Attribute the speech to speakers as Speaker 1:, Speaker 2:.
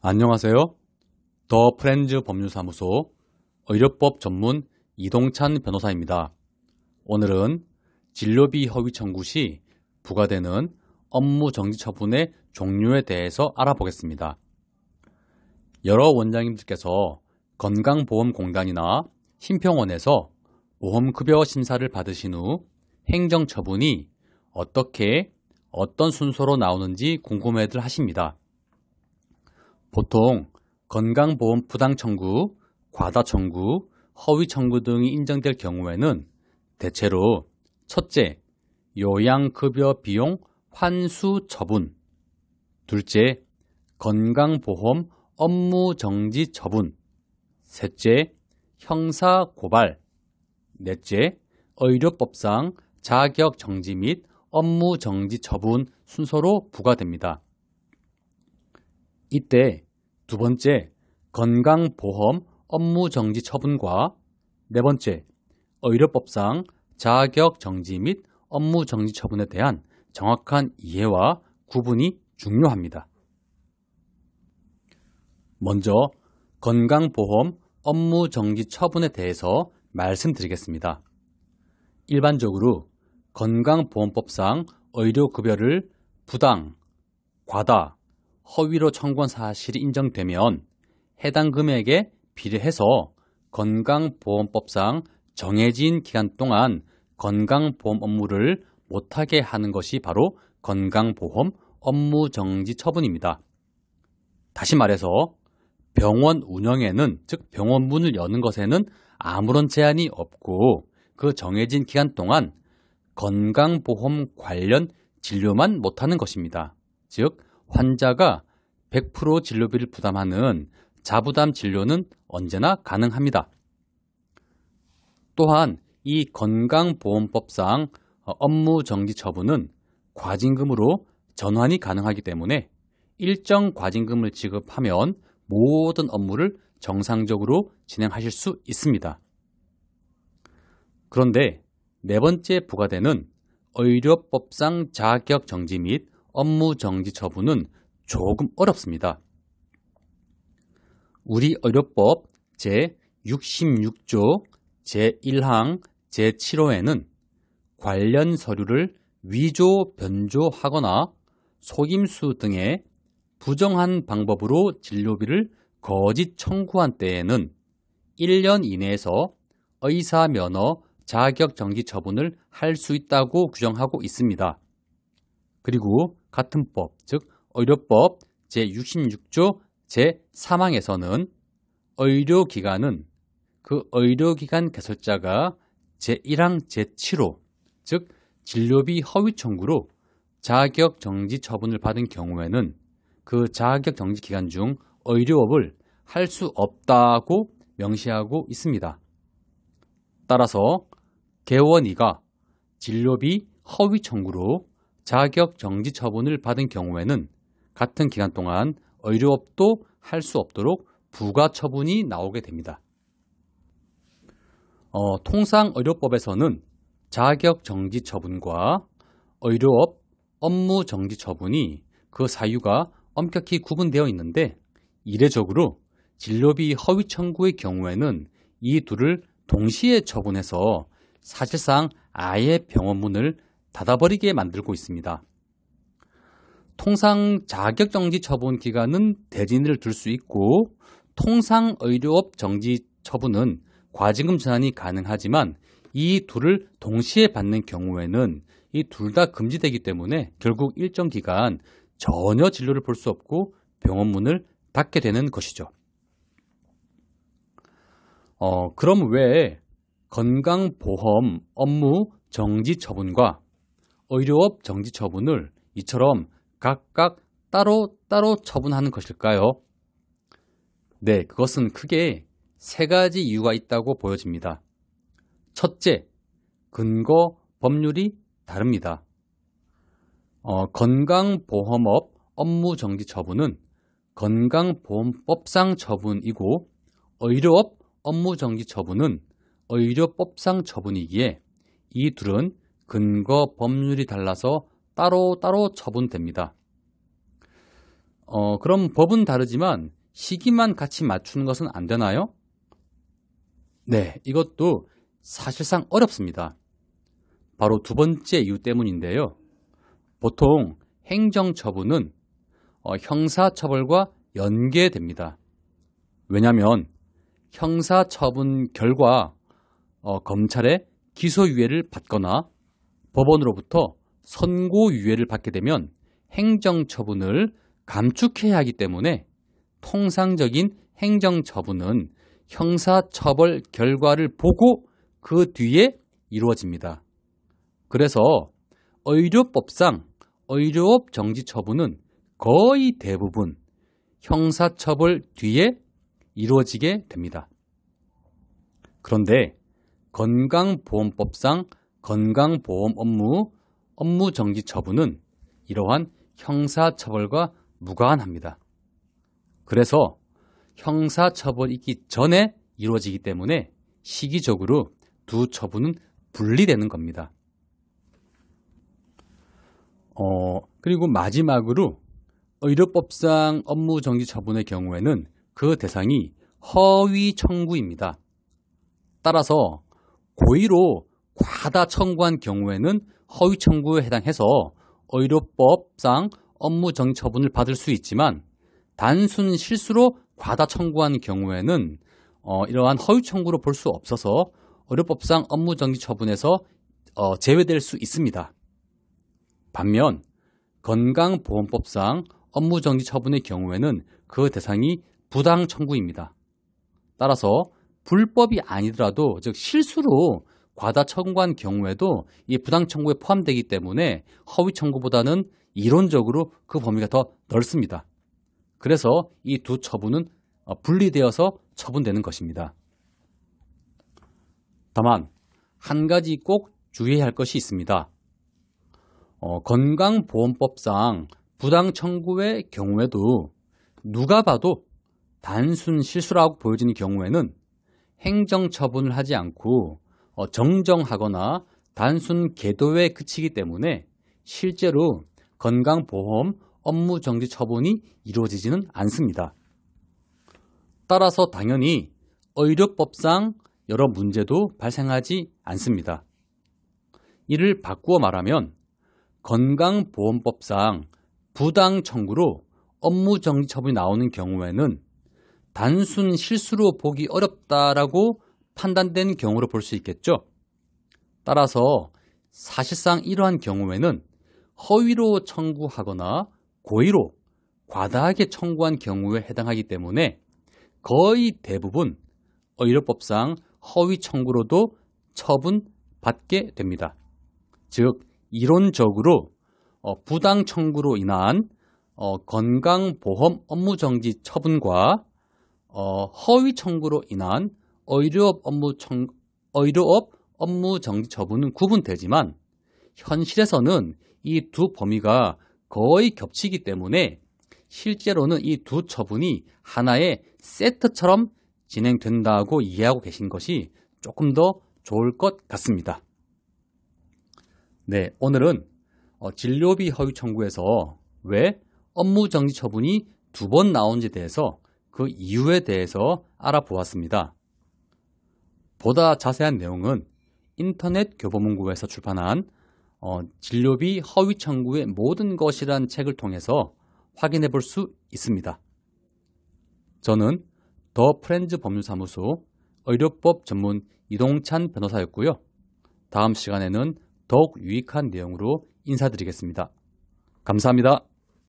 Speaker 1: 안녕하세요. 더 프렌즈 법률사무소 의료법 전문 이동찬 변호사입니다. 오늘은 진료비 허위 청구 시 부과되는 업무 정지 처분의 종류에 대해서 알아보겠습니다. 여러 원장님들께서 건강보험공단이나 심평원에서 보험급여 심사를 받으신 후 행정처분이 어떻게 어떤 순서로 나오는지 궁금해들 하십니다. 보통 건강보험 부당 청구, 과다 청구, 허위 청구 등이 인정될 경우에는 대체로 첫째, 요양급여 비용 환수 처분, 둘째, 건강보험 업무 정지 처분, 셋째, 형사 고발, 넷째, 의료법상 자격 정지 및 업무 정지 처분 순서로 부과됩니다. 이때 두 번째, 건강보험 업무정지 처분과 네 번째, 의료법상 자격정지 및 업무정지 처분에 대한 정확한 이해와 구분이 중요합니다. 먼저 건강보험 업무정지 처분에 대해서 말씀드리겠습니다. 일반적으로 건강보험법상 의료급여를 부당, 과다, 허위로 청구한 사실이 인정되면 해당 금액에 비례해서 건강보험법상 정해진 기간 동안 건강보험 업무를 못하게 하는 것이 바로 건강보험 업무정지 처분입니다. 다시 말해서 병원 운영에는, 즉 병원 문을 여는 것에는 아무런 제한이 없고 그 정해진 기간 동안 건강보험 관련 진료만 못하는 것입니다. 즉 환자가 100% 진료비를 부담하는 자부담 진료는 언제나 가능합니다. 또한 이 건강보험법상 업무정지 처분은 과징금으로 전환이 가능하기 때문에 일정 과징금을 지급하면 모든 업무를 정상적으로 진행하실 수 있습니다. 그런데 네 번째 부과되는 의료법상 자격정지 및 업무정지 처분은 조금 어렵습니다. 우리 의료법 제66조 제1항 제7호에는 관련 서류를 위조, 변조하거나 속임수 등의 부정한 방법으로 진료비를 거짓 청구한 때에는 1년 이내에서 의사 면허 자격정지 처분을 할 수 있다고 규정하고 있습니다. 그리고 같은 법, 즉 의료법 제66조 제3항에서는 의료기관은 그 의료기관 개설자가 제1항 제7호, 즉 진료비 허위 청구로 자격정지 처분을 받은 경우에는 그 자격정지 기간 중 의료업을 할 수 없다고 명시하고 있습니다. 따라서 개원이가 진료비 허위 청구로 자격정지 처분을 받은 경우에는 같은 기간 동안 의료업도 할 수 없도록 부과 처분이 나오게 됩니다. 통상 의료법에서는 자격정지 처분과 의료업 업무정지 처분이 그 사유가 엄격히 구분되어 있는데 이례적으로 진료비 허위 청구의 경우에는 이 둘을 동시에 처분해서 사실상 아예 병원 문을 닫아버리게 만들고 있습니다. 통상 자격정지 처분 기간은 대진을 둘 수 있고 통상 의료업 정지 처분은 과징금 전환이 가능하지만 이 둘을 동시에 받는 경우에는 이 둘 다 금지되기 때문에 결국 일정 기간 전혀 진료를 볼 수 없고 병원 문을 닫게 되는 것이죠. 그럼 왜 건강보험 업무 정지 처분과 의료업 정지 처분을 이처럼 각각 따로 처분하는 것일까요? 네, 그것은 크게 세 가지 이유가 있다고 보여집니다. 첫째, 근거 법률이 다릅니다. 건강보험업 업무정지 처분은 건강보험법상 처분이고 의료업 업무정지 처분은 의료법상 처분이기에 이 둘은 근거 법률이 달라서 따로 처분됩니다. 그럼 법은 다르지만 시기만 같이 맞추는 것은 안 되나요? 네, 이것도 사실상 어렵습니다. 바로 두 번째 이유 때문인데요. 보통 행정처분은 형사처벌과 연계됩니다. 왜냐하면 형사처분 결과 검찰의 기소유예를 받거나 법원으로부터 선고유예를 받게 되면 행정처분을 감축해야 하기 때문에 통상적인 행정처분은 형사처벌 결과를 보고 그 뒤에 이루어집니다. 그래서 의료법상 의료업 정지 처분은 거의 대부분 형사처벌 뒤에 이루어지게 됩니다. 그런데 건강보험법상 건강보험 업무 정지 처분은 이러한 형사처벌과 무관합니다. 그래서 형사처벌이 있기 전에 이루어지기 때문에 시기적으로 두 처분은 분리되는 겁니다. 그리고 마지막으로 의료법상 업무정지 처분의 경우에는 그 대상이 허위 청구입니다. 따라서 고의로 과다 청구한 경우에는 허위 청구에 해당해서 의료법상 업무정지 처분을 받을 수 있지만 단순 실수로 과다 청구한 경우에는 이러한 허위 청구로 볼 수 없어서 의료법상 업무정지 처분에서 제외될 수 있습니다. 반면 건강보험법상 업무정지 처분의 경우에는 그 대상이 부당 청구입니다. 따라서 불법이 아니더라도 즉 실수로 과다 청구한 경우에도 이 부당 청구에 포함되기 때문에 허위 청구보다는 이론적으로 그 범위가 더 넓습니다. 그래서 이 두 처분은 분리되어서 처분되는 것입니다. 다만 한 가지 꼭 주의해야 할 것이 있습니다. 건강보험법상 부당 청구의 경우에도 누가 봐도 단순 실수라고 보여지는 경우에는 행정처분을 하지 않고 정정하거나 단순 계도에 그치기 때문에 실제로 건강보험 업무정지 처분이 이루어지지는 않습니다. 따라서 당연히 의료법상 여러 문제도 발생하지 않습니다. 이를 바꾸어 말하면 건강보험법상 부당 청구로 업무정지 처분이 나오는 경우에는 단순 실수로 보기 어렵다라고 판단된 경우로 볼 수 있겠죠. 따라서 사실상 이러한 경우에는 허위로 청구하거나 고의로 과다하게 청구한 경우에 해당하기 때문에 거의 대부분 의료법상 허위 청구로도 처분받게 됩니다. 즉 이론적으로 부당 청구로 인한 건강보험 업무정지 처분과 허위 청구로 인한 의료업 업무정지 처분은 구분되지만 현실에서는 이 두 범위가 거의 겹치기 때문에 실제로는 이 두 처분이 하나의 세트처럼 진행된다고 이해하고 계신 것이 조금 더 좋을 것 같습니다. 네, 오늘은 진료비 허위 청구에서 왜 업무정지 처분이 두 번 나온지에 대해서 그 이유에 대해서 알아보았습니다. 보다 자세한 내용은 인터넷 교보문고에서 출판한 진료비 허위 청구의 모든 것이란 책을 통해서 확인해 볼 수 있습니다. 저는 더 프렌즈 법률사무소 의료법 전문 이동찬 변호사였고요. 다음 시간에는 더욱 유익한 내용으로 인사드리겠습니다. 감사합니다.